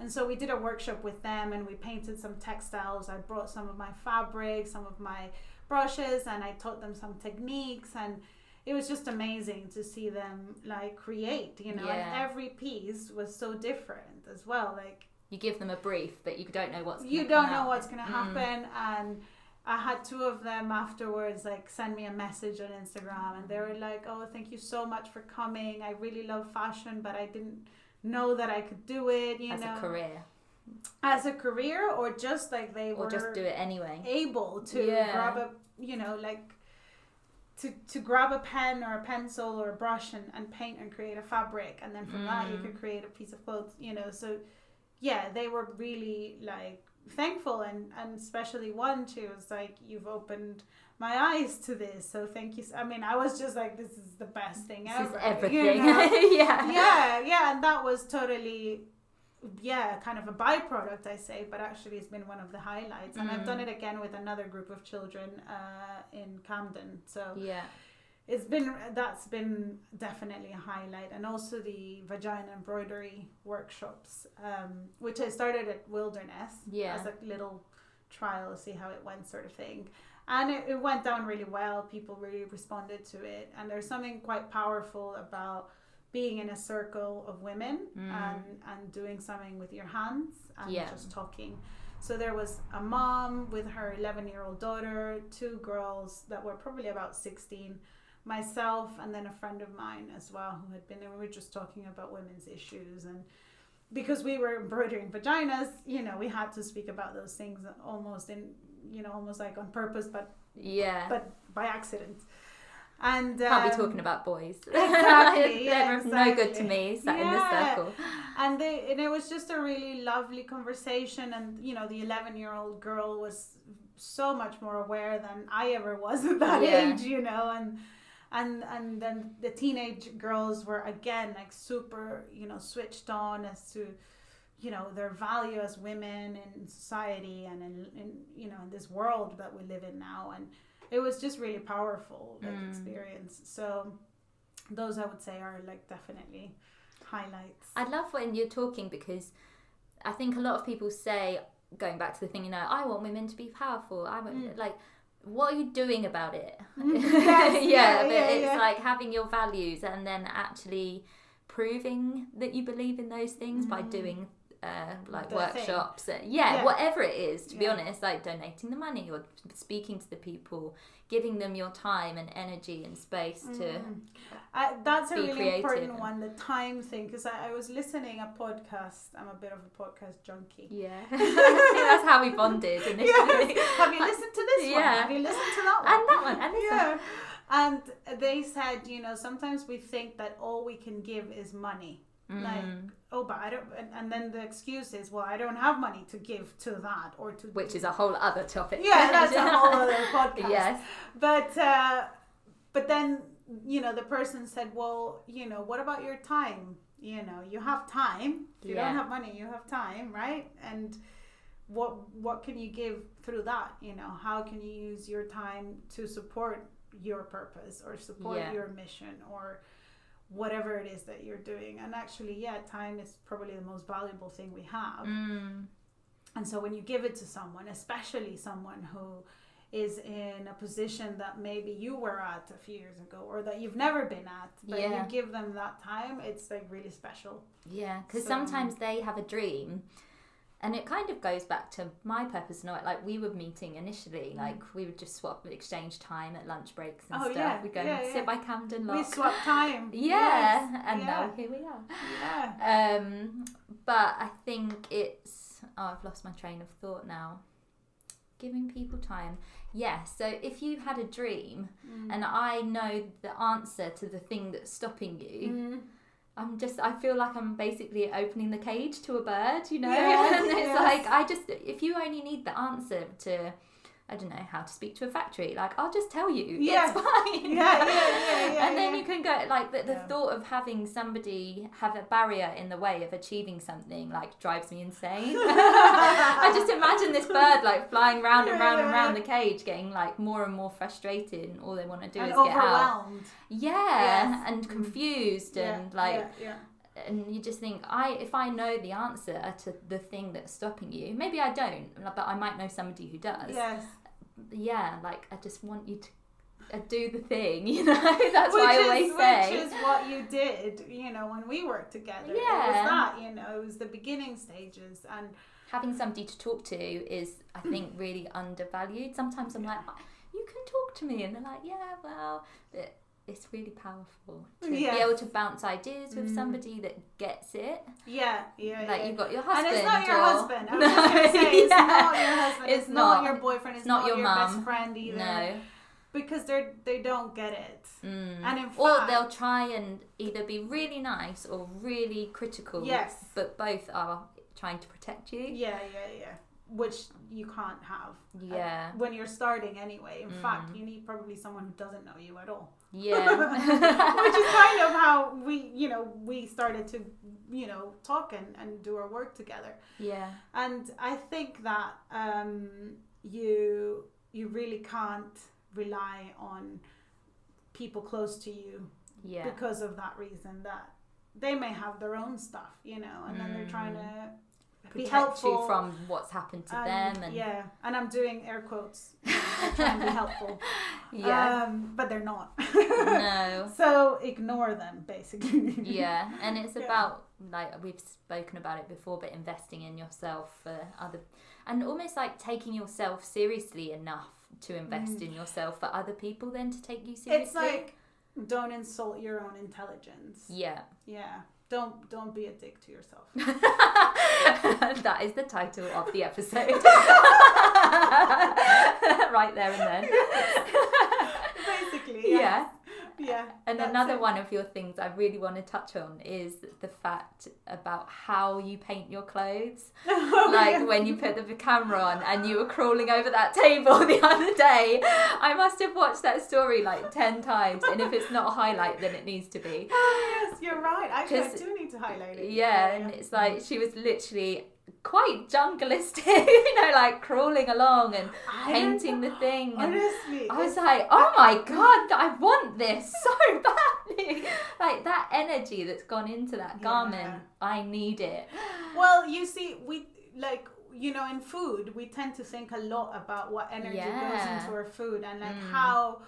And so we did a workshop with them and we painted some textiles. I brought some of my fabric, some of my brushes, and I taught them some techniques, and it was just amazing to see them create, and every piece was so different as well. You give them a brief, but you don't know what's going to happen. And I had two of them afterwards send me a message on Instagram, and they were like, "Oh, thank you so much for coming. I really love fashion, but I didn't know that I could do it, as a career or just they were just do it anyway, able to grab a to grab a pen or a pencil or a brush and paint and create a fabric, and then from that you could create a piece of clothes, so they were really thankful, and especially one, she was you've opened my eyes to this, so thank you. I mean, I was just this is the best thing ever. This is everything. Yeah, and that was totally kind of a byproduct, I say, but actually it's been one of the highlights. And I've done it again with another group of children in Camden, so that's been definitely a highlight. And also the vagina embroidery workshops, which I started at Wilderness as a little trial, see how it went, sort of thing. And it went down really well. People really responded to it. And there's something quite powerful about being in a circle of women and doing something with your hands and just talking. So there was a mom with her 11-year-old daughter, two girls that were probably about 16, myself, and then a friend of mine as well who had been there. We were just talking about women's issues, and because we were embroidering vaginas, you know, we had to speak about those things almost in, you know, almost like on purpose, but by accident. And can't be talking about boys. Exactly. They're no good to me, sat in the circle. And it was just a really lovely conversation. And you know, the 11-year-old girl was so much more aware than I ever was at that age, you know, and then the teenage girls were again like super, you know, switched on as to, you know, their value as women in society and in you know, in this world that we live in now. And it was just really powerful, like, experience. So those I would say are like definitely highlights. I love when you're talking, because I think a lot of people say, going back to the thing, you know, I want women to be powerful. I want like, what are you doing about it? It's like having your values and then actually proving that you believe in those things by doing like the workshops, whatever it is, to be honest, like donating the money or speaking to the people, giving them your time and energy and space to that's a really creative. Important one, the time thing, because I was listening a podcast. I'm a bit of a podcast junkie. I think that's how we bonded initially. Have you listened to this one? Have you listened to that one? And that one, and this one. And they said, you know, sometimes we think that all we can give is money. Like, oh, but I don't, and then the excuse is, well, I don't have money to give to that or to, which is a whole other topic. Yeah, that's a whole other podcast. Yes, but then, you know, the person said, well, you know, what about your time? You know, you have time. If you don't have money, you have time, right? And what can you give through that? You know, how can you use your time to support your purpose or support your mission or whatever it is that you're doing? And actually, time is probably the most valuable thing we have. And so when you give it to someone, especially someone who is in a position that maybe you were at a few years ago or that you've never been at, but you give them that time, it's like really special. Because sometimes they have a dream. And it kind of goes back to my purpose in a way. Like, we were meeting initially, like, we would just exchange time at lunch breaks and stuff. We'd go and sit by Camden Lock. We swapped time. And now here we are. But I think it's... Oh, I've lost my train of thought now. Giving people time. So if you had a dream and I know the answer to the thing that's stopping you... I feel like I'm basically opening the cage to a bird, you know? And it's like, if you only need the answer to, I don't know, how to speak to a factory, like, I'll just tell you, it's fine. And then you can go, like, the thought of having somebody have a barrier in the way of achieving something, like, drives me insane. I just imagine this bird, like, flying round and round and round the cage, getting, like, more and more frustrated, and all they want to do is get out. And confused, and, like... And you just think, if I know the answer to the thing that's stopping you, maybe I don't, but I might know somebody who does. Like, I just want you to do the thing, you know? That's what I always say. Which is what you did, you know, when we worked together. It was that, you know, it was the beginning stages. And having somebody to talk to is, I think, really undervalued. Sometimes I'm like, you can talk to me. And they're like, but it's really powerful to be able to bounce ideas with somebody that gets it. Like, you've got your husband. And it's not your husband. I was just going to say, it's not your husband. It's not your boyfriend. It's not your mum. Best friend either. No. Because they don't get it. And in fact... Or they'll try and either be really nice or really critical. But both are trying to protect you. Which you can't have. When you're starting anyway. In fact, you need probably someone who doesn't know you at all. Which is kind of how we started to, talk and do our work together. And I think that you really can't rely on people close to you because of that reason, that they may have their own stuff, and then they're trying to protect you from what's happened to them, and I'm doing air quotes. They're trying to be helpful, but they're not. No. So ignore them, basically. And it's about, like we've spoken about it before, but investing in yourself for other, and almost like taking yourself seriously enough to invest in yourself for other people, then to take you seriously. It's like, don't insult your own intelligence. don't be a dick to yourself. That is the title of the episode. Right there and then. Basically, yes. Yeah. And another one of your things I really want to touch on is the fact about how you paint your clothes. When you put the camera on and you were crawling over that table the other day. I must have watched that story like 10 times, and if it's not a highlight, then it needs to be. Oh, yes, you're right. Actually, I do need to highlight it. Yeah, and it's like she was literally quite jungleistic, like crawling along and painting the thing. And honestly, I was like, oh my God, I want this so badly. Like that energy that's gone into that garment, I need it. Well, you see, we in food, we tend to think a lot about what energy goes into our food and how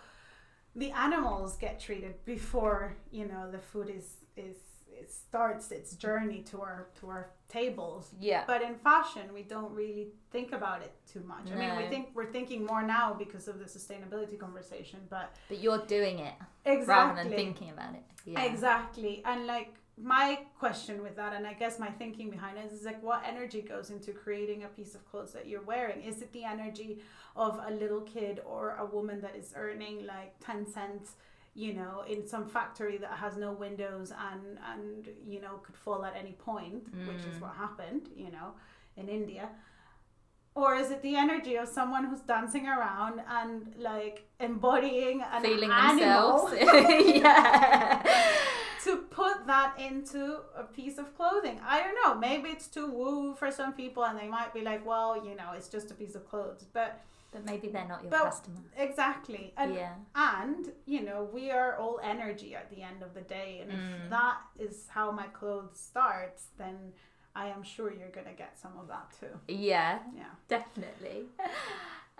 the animals get treated before, the food it starts its journey to our tables. Yeah. But in fashion, we don't really think about it too much. No. I mean, we're thinking more now because of the sustainability conversation, but you're doing it rather than thinking about it. Yeah. Exactly. And my question with that, and I guess my thinking behind it is what energy goes into creating a piece of clothes that you're wearing? Is it the energy of a little kid or a woman that is earning 10 cents, in some factory that has no windows and could fall at any point, which is what happened, in India? Or is it the energy of someone who's dancing around and embodying an feeling animal themselves? to put that into a piece of clothing? I don't know. Maybe it's too woo for some people, and they might be like, well, it's just a piece of clothes, but maybe they're not your customer. Exactly. And we are all energy at the end of the day, and if that is how my clothes starts, then I am sure you're going to get some of that too. Yeah, definitely.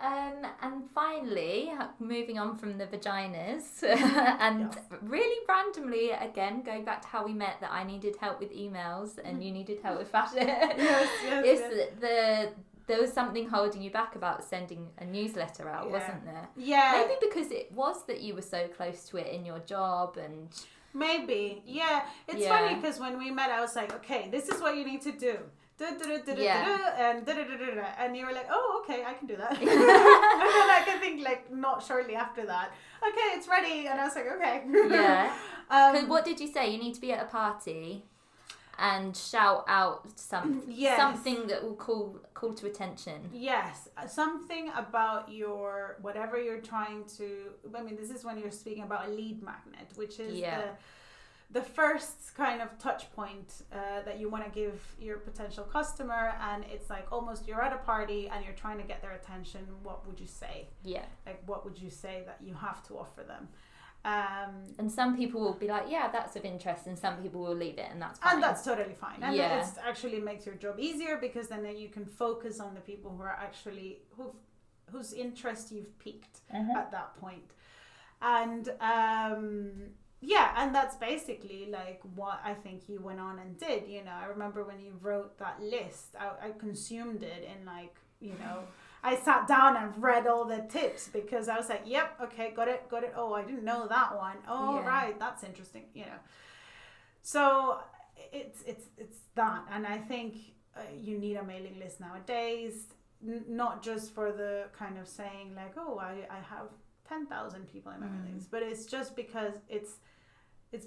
And finally, moving on from the vaginas, and really randomly, again, going back to how we met, that I needed help with emails and you needed help with fashion. There was something holding you back about sending a newsletter out, wasn't there? Yeah. Maybe because it was that you were so close to it in your job and... Maybe, yeah. It's funny because when we met, I was like, okay, this is what you need to do. And you were like, oh, okay, I can do that. And then I think not shortly after that, okay, it's ready. And I was like, okay. Yeah. Because what did you say? You need to be at a party and shout out something that will call to attention. Yes, something about whatever you're trying to. I mean, this is when you're speaking about a lead magnet, which is the first kind of touch point that you want to give your potential customer, and it's almost you're at a party and you're trying to get their attention. What would you say? Yeah, what would you say that you have to offer them? And some people will be like, yeah, that's of interest, and some people will leave it, and that's fine. And that's totally fine. And it actually makes your job easier, because then you can focus on the people who are actually whose interest you've piqued at that point. And and that's basically what I think you went on and did. I remember when you wrote that list, I consumed it in I sat down and read all the tips, because I was like, yep, okay, got it. Oh, I didn't know that one. Oh, right, that's interesting, So it's that. And I think you need a mailing list nowadays, not just for the kind of saying oh, I have 10,000 people in my mailing list, but it's just because it's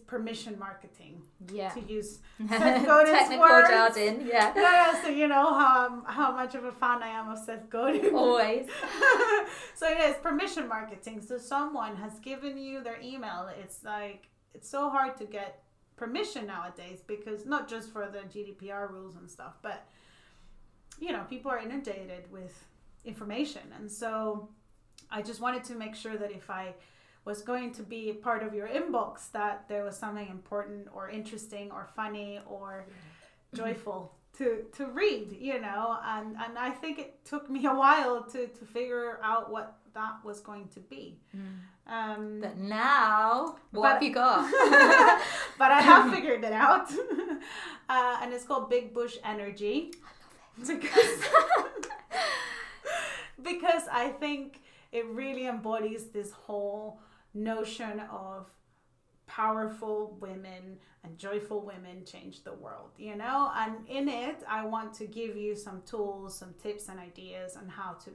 permission marketing, to use Seth Godin's technical words. Jargon, So you know how much of a fan I am of Seth Godin. Always. So it's permission marketing. So someone has given you their email. It's it's so hard to get permission nowadays, because not just for the GDPR rules and stuff, but people are inundated with information, and so I just wanted to make sure that if I was going to be a part of your inbox, that there was something important or interesting or funny or joyful to read, and I think it took me a while to figure out what that was going to be. But now, what have you got? But I have figured it out. And it's called Big Bush Energy. I love it. Because I think it really embodies this whole notion of powerful women and joyful women change the world, you know? And in it, I want to give you some tools, some tips and ideas on how to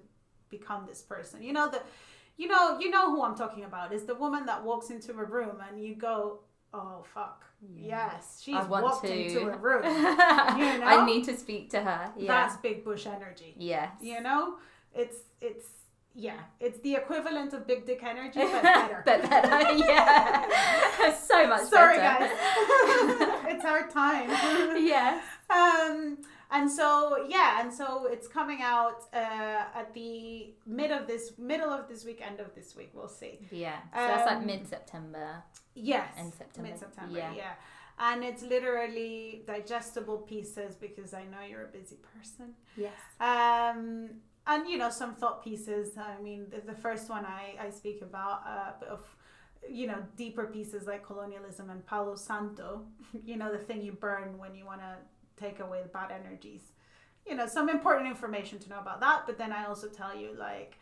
become this person. You know who I'm talking about. Is the woman that walks into a room and you go, oh fuck, yes, she's walked into a room. You know? I need to speak to her. Yeah. That's big bush energy. Yes. You know? It's the equivalent of big dick energy, but better. But better, yeah. So much Sorry, better. guys. It's our time. Yes. And so it's coming out at the middle of this week, end of this week. We'll see. Yeah. So that's like mid-September. Yes. End September. Mid-September. Yeah. And it's literally digestible pieces because I know you're a busy person. Yes. And you know, some thought pieces. I mean, the first one I speak about of, you know, deeper pieces like colonialism and Palo Santo. You know, the thing you burn when you want to take away the bad energies. You know, some important information to know about that. But then I also tell you like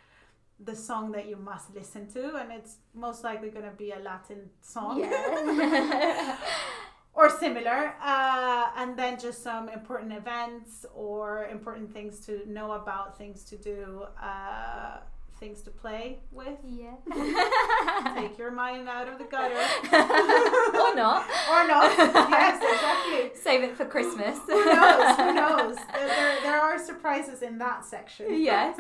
the song that you must listen to, and it's most likely going to be a Latin song. Yeah. Or similar, and then just some important events or important things to know about, things to do, things to play with. Yeah. Take your mind out of the gutter. Or not. Or not. Yes, exactly. Save it for Christmas. Who knows? There are surprises in that section. Yes.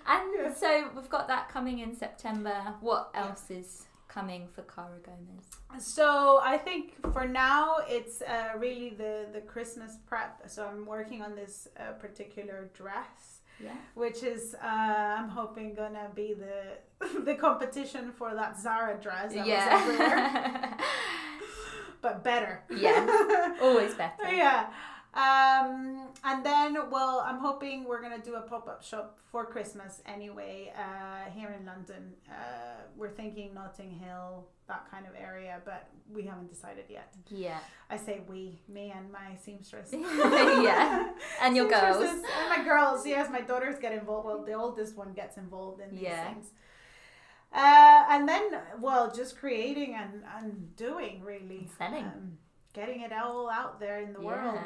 And so we've got that coming in September. What else is coming for Cara Gomez? So I think for now it's really the Christmas prep. So I'm working on this particular dress, which is I'm hoping gonna be the competition for that Zara dress that was everywhere. But better. Yeah, always better. Yeah. And then, well, I'm hoping we're going to do a pop-up shop for Christmas anyway, here in London. We're thinking Notting Hill, that kind of area, but we haven't decided yet. Yeah. I say we, me and my seamstress. Yeah. And your girls. And my girls, yes, my daughters get involved. Well, the oldest one gets involved in these things. And then, well, just creating and doing, really. Selling. Getting it all out there in the world.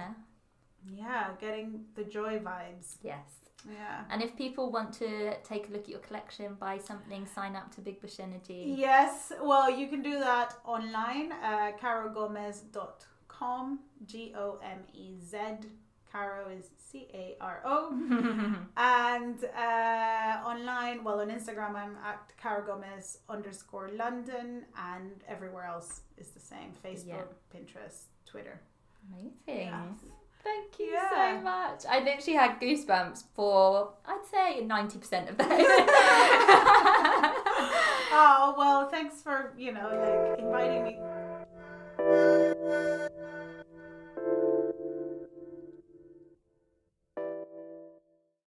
Yeah, getting the joy vibes. Yes. Yeah. And if people want to take a look at your collection, buy something, sign up to Big Bush Energy. Yes, well, you can do that online, carogomez.com, Gomez. Caro is Caro. And online, well, on Instagram, I'm at carogomez_London, and everywhere else is the same. Facebook, Pinterest, Twitter. Amazing. Yes. Thank you so much. I literally had goosebumps for, I'd say, 90% of that. Oh, well, thanks for, inviting me.